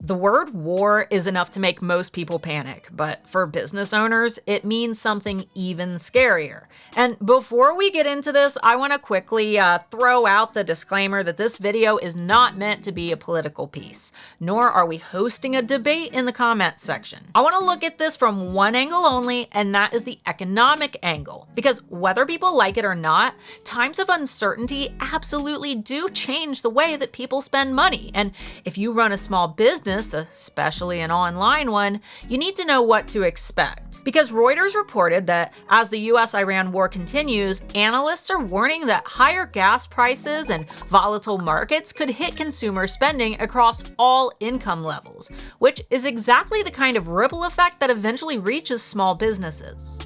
The word war is enough to make most people panic, but for business owners, it means something even scarier. And before we get into this, I want to quickly throw out the disclaimer that this video is not meant to be a political piece, nor are we hosting a debate in the comments section. I want to look at this from one angle only, and that is the economic angle. Because whether people like it or not, times of uncertainty absolutely do change the way that people spend money. And if you run a small business, especially an online one, you need to know what to expect. Because Reuters reported that as the US-Iran war continues, analysts are warning that higher gas prices and volatile markets could hit consumer spending across all income levels, which is exactly the kind of ripple effect that eventually reaches small businesses.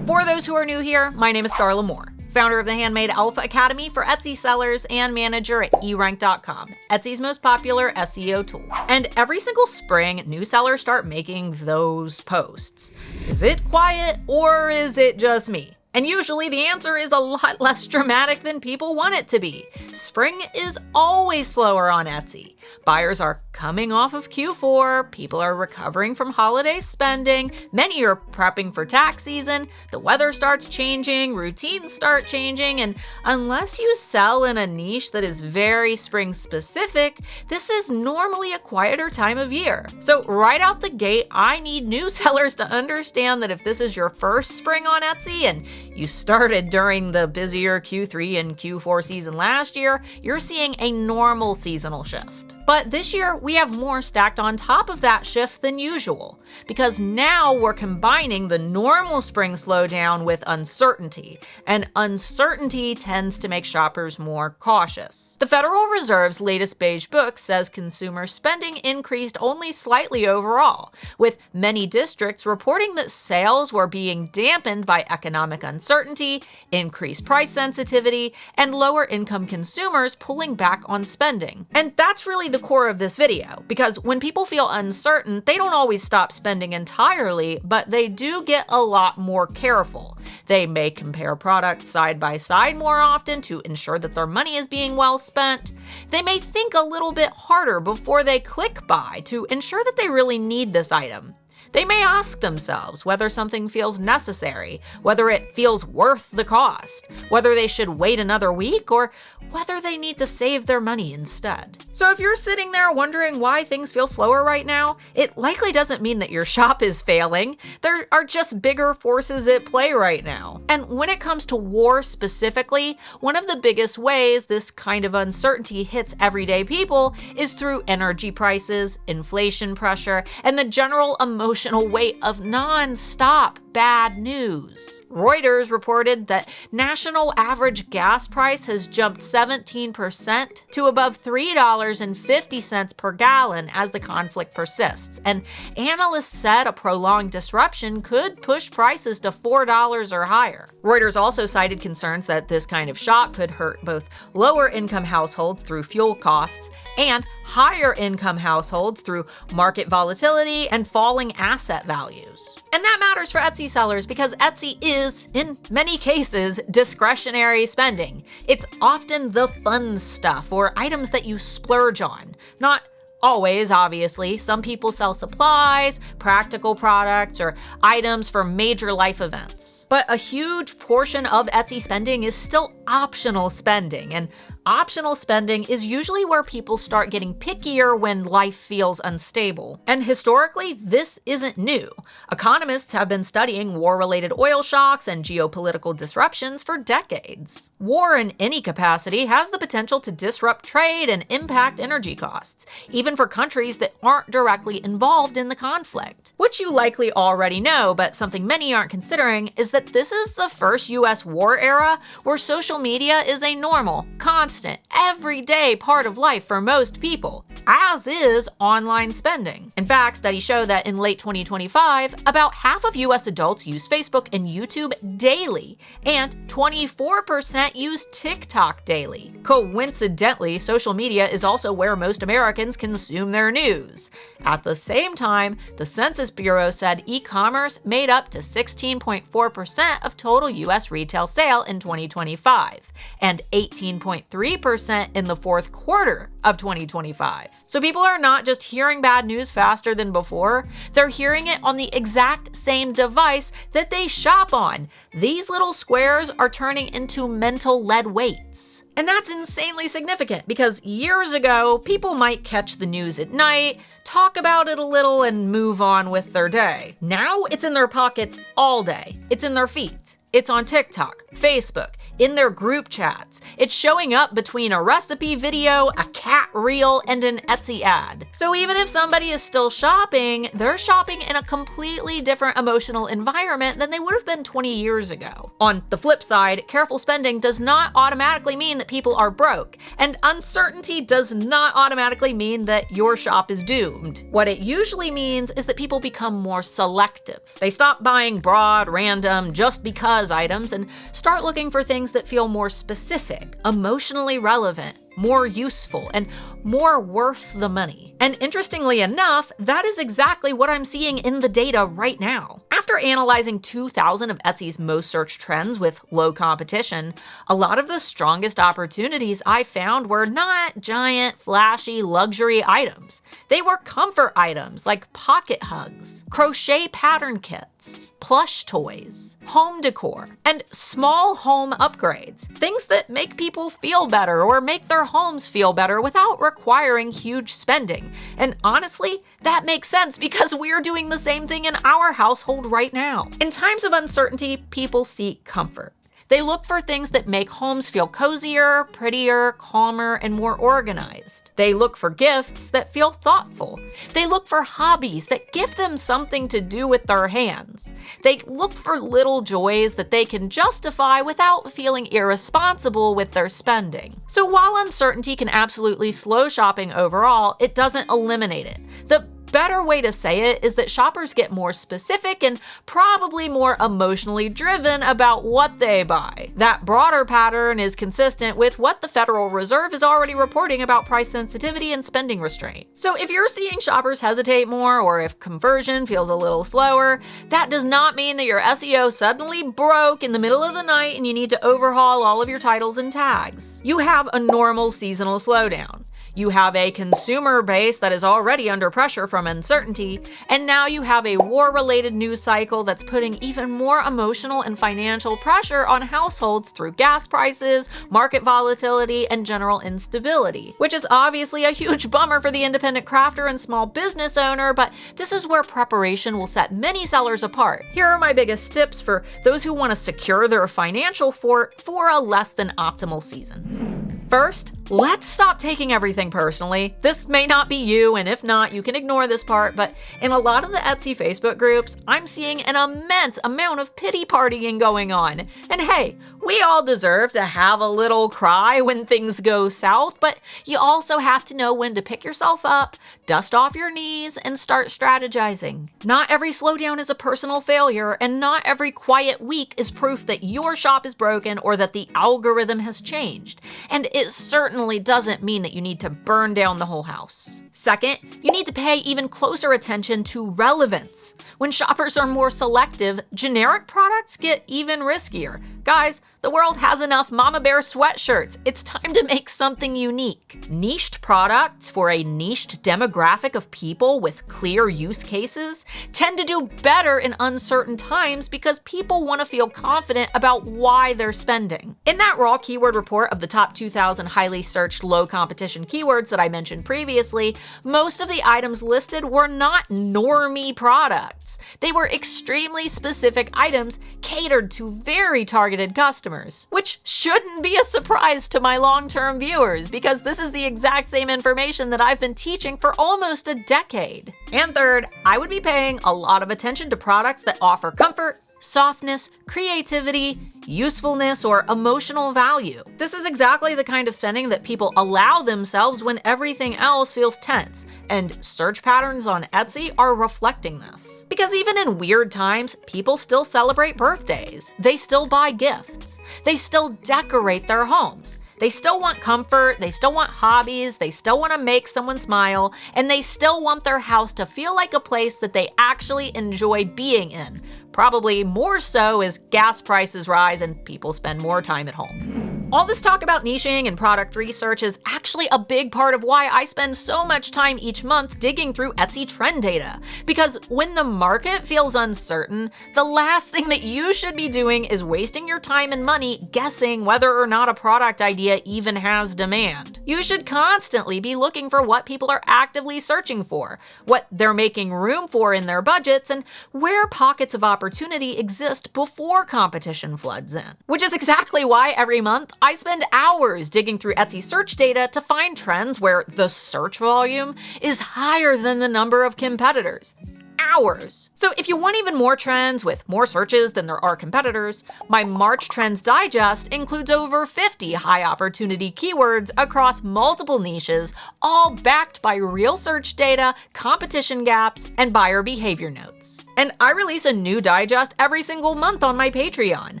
For those who are new here, my name is Starla Moore, founder of the Handmade Alpha Academy for Etsy sellers and manager at erank.com, Etsy's most popular SEO tool. And every single spring, new sellers start making those posts. Is it quiet or is it just me? And usually the answer is a lot less dramatic than people want it to be. Spring is always slower on Etsy. Buyers are coming off of Q4, people are recovering from holiday spending, many are prepping for tax season, the weather starts changing, routines start changing, and unless you sell in a niche that is very spring specific, this is normally a quieter time of year. So right out the gate, I need new sellers to understand that if this is your first spring on Etsy and you started during the busier Q3 and Q4 season last year, you're seeing a normal seasonal shift. But this year, we have more stacked on top of that shift than usual, because now we're combining the normal spring slowdown with uncertainty, and uncertainty tends to make shoppers more cautious. The Federal Reserve's latest beige book says consumer spending increased only slightly overall, with many districts reporting that sales were being dampened by economic uncertainty, increased price sensitivity, and lower income consumers pulling back on spending. And that's really the core of this video, because when people feel uncertain, they don't always stop spending entirely, but they do get a lot more careful. They may compare products side by side more often to ensure that their money is being well spent. They may think a little bit harder before they click buy to ensure that they really need this item. They may ask themselves whether something feels necessary, whether it feels worth the cost, whether they should wait another week, or whether they need to save their money instead. So if you're sitting there wondering why things feel slower right now, it likely doesn't mean that your shop is failing. There are just bigger forces at play right now. And when it comes to war specifically, one of the biggest ways this kind of uncertainty hits everyday people is through energy prices, inflation pressure, and the general emotional weight of non-stop bad news. Reuters reported that national average gas price has jumped 17% to above $3.50 per gallon as the conflict persists, and analysts said a prolonged disruption could push prices to $4 or higher. Reuters also cited concerns that this kind of shock could hurt both lower-income households through fuel costs and higher-income households through market volatility and falling asset values. And that matters for Etsy sellers because Etsy is, in many cases, discretionary spending. It's often the fun stuff or items that you splurge on, not always, obviously. Some people sell supplies, practical products, or items for major life events. But a huge portion of Etsy spending is still optional spending, and optional spending is usually where people start getting pickier when life feels unstable. And historically, this isn't new. Economists have been studying war-related oil shocks and geopolitical disruptions for decades. War in any capacity has the potential to disrupt trade and impact energy costs, even for countries that aren't directly involved in the conflict. Which you likely already know, but something many aren't considering is that this is the first US war era where social media is a normal, constant constant, everyday part of life for most people, as is online spending. In fact, studies show that in late 2025, about half of US adults use Facebook and YouTube daily, and 24% use TikTok daily. Coincidentally, social media is also where most Americans consume their news. At the same time, the Census Bureau said e-commerce made up to 16.4% of total US retail sale in 2025, and 18.3% in the fourth quarter of 2025. So people are not just hearing bad news faster than before, they're hearing it on the exact same device that they shop on. These little squares are turning into mental lead weights. And that's insanely significant because years ago, people might catch the news at night, talk about it a little, and move on with their day. Now it's in their pockets all day. It's in their feeds. It's on TikTok, Facebook, in their group chats. It's showing up between a recipe video, a cat reel, and an Etsy ad. So even if somebody is still shopping, they're shopping in a completely different emotional environment than they would have been 20 years ago. On the flip side, careful spending does not automatically mean that people are broke, and uncertainty does not automatically mean that your shop is doomed. What it usually means is that people become more selective. They stop buying broad, random, just because items and start looking for things that feel more specific, emotionally relevant, more useful, and more worth the money. And interestingly enough, that is exactly what I'm seeing in the data right now. After analyzing 2,000 of Etsy's most searched trends with low competition, a lot of the strongest opportunities I found were not giant, flashy luxury items. They were comfort items like pocket hugs, crochet pattern kits, plush toys, home decor, and small home upgrades. Things that make people feel better or make their homes feel better without requiring huge spending. And honestly, that makes sense because we're doing the same thing in our household right now. In times of uncertainty, people seek comfort. They look for things that make homes feel cozier, prettier, calmer, and more organized. They look for gifts that feel thoughtful. They look for hobbies that give them something to do with their hands. They look for little joys that they can justify without feeling irresponsible with their spending. So while uncertainty can absolutely slow shopping overall, it doesn't eliminate it. The better way to say it is that shoppers get more specific and probably more emotionally driven about what they buy. That broader pattern is consistent with what the Federal Reserve is already reporting about price sensitivity and spending restraint. So if you're seeing shoppers hesitate more, or if conversion feels a little slower, that does not mean that your SEO suddenly broke in the middle of the night and you need to overhaul all of your titles and tags. You have a normal seasonal slowdown. You have a consumer base that is already under pressure from uncertainty, and now you have a war-related news cycle that's putting even more emotional and financial pressure on households through gas prices, market volatility, and general instability, which is obviously a huge bummer for the independent crafter and small business owner, but this is where preparation will set many sellers apart. Here are my biggest tips for those who want to secure their financial fort for a less than optimal season. First, let's stop taking everything personally. This may not be you, and if not, you can ignore this part, but in a lot of the Etsy Facebook groups, I'm seeing an immense amount of pity partying going on. And hey, we all deserve to have a little cry when things go south, but you also have to know when to pick yourself up, dust off your knees, and start strategizing. Not every slowdown is a personal failure, and not every quiet week is proof that your shop is broken or that the algorithm has changed. And it certainly doesn't mean that you need to burn down the whole house. Second, you need to pay even closer attention to relevance. When shoppers are more selective, generic products get even riskier. Guys, the world has enough Mama Bear sweatshirts. It's time to make something unique. Niched products for a niched demographic of people with clear use cases tend to do better in uncertain times because people want to feel confident about why they're spending. In that raw keyword report of the top 2,000 highly searched low competition keywords that I mentioned previously, most of the items listed were not normie products. They were extremely specific items catered to very targeted customers, which shouldn't be a surprise to my long-term viewers because this is the exact same information that I've been teaching for almost a decade. And third, I would be paying a lot of attention to products that offer comfort, softness, creativity, usefulness, or emotional value. This is exactly the kind of spending that people allow themselves when everything else feels tense, and search patterns on Etsy are reflecting this. Because even in weird times, people still celebrate birthdays, they still buy gifts, they still decorate their homes. They still want comfort, they still want hobbies, they still want to make someone smile, and they still want their house to feel like a place that they actually enjoy being in. Probably more so as gas prices rise and people spend more time at home. All this talk about niching and product research is actually a big part of why I spend so much time each month digging through Etsy trend data. Because when the market feels uncertain, the last thing that you should be doing is wasting your time and money guessing whether or not a product idea even has demand. You should constantly be looking for what people are actively searching for, what they're making room for in their budgets, and where pockets of opportunity exist before competition floods in. Which is exactly why every month I spend hours digging through Etsy search data to find trends where the search volume is higher than the number of competitors. Hours. So if you want even more trends with more searches than there are competitors, my March Trends Digest includes over 50 high opportunity keywords across multiple niches, all backed by real search data, competition gaps, and buyer behavior notes. And I release a new digest every single month on my Patreon.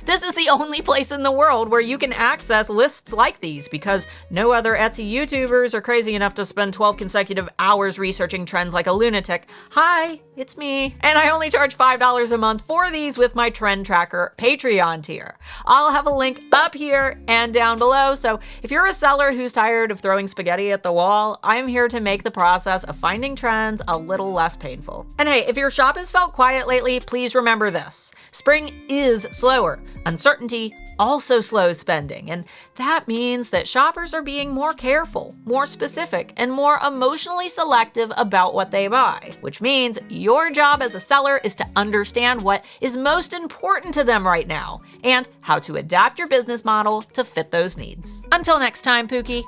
This is the only place in the world where you can access lists like these because no other Etsy YouTubers are crazy enough to spend 12 consecutive hours researching trends like a lunatic. Hi, it's me. And I only charge $5 a month for these with my Trend Tracker Patreon tier. I'll have a link up here and down below, so if you're a seller who's tired of throwing spaghetti at the wall, I'm here to make the process of finding trends a little less painful. And hey, if your shop has felt quiet lately, please remember this. Spring is slower. Uncertainty also slows spending, and that means that shoppers are being more careful, more specific, and more emotionally selective about what they buy, which means your job as a seller is to understand what is most important to them right now and how to adapt your business model to fit those needs. Until next time, Pookie.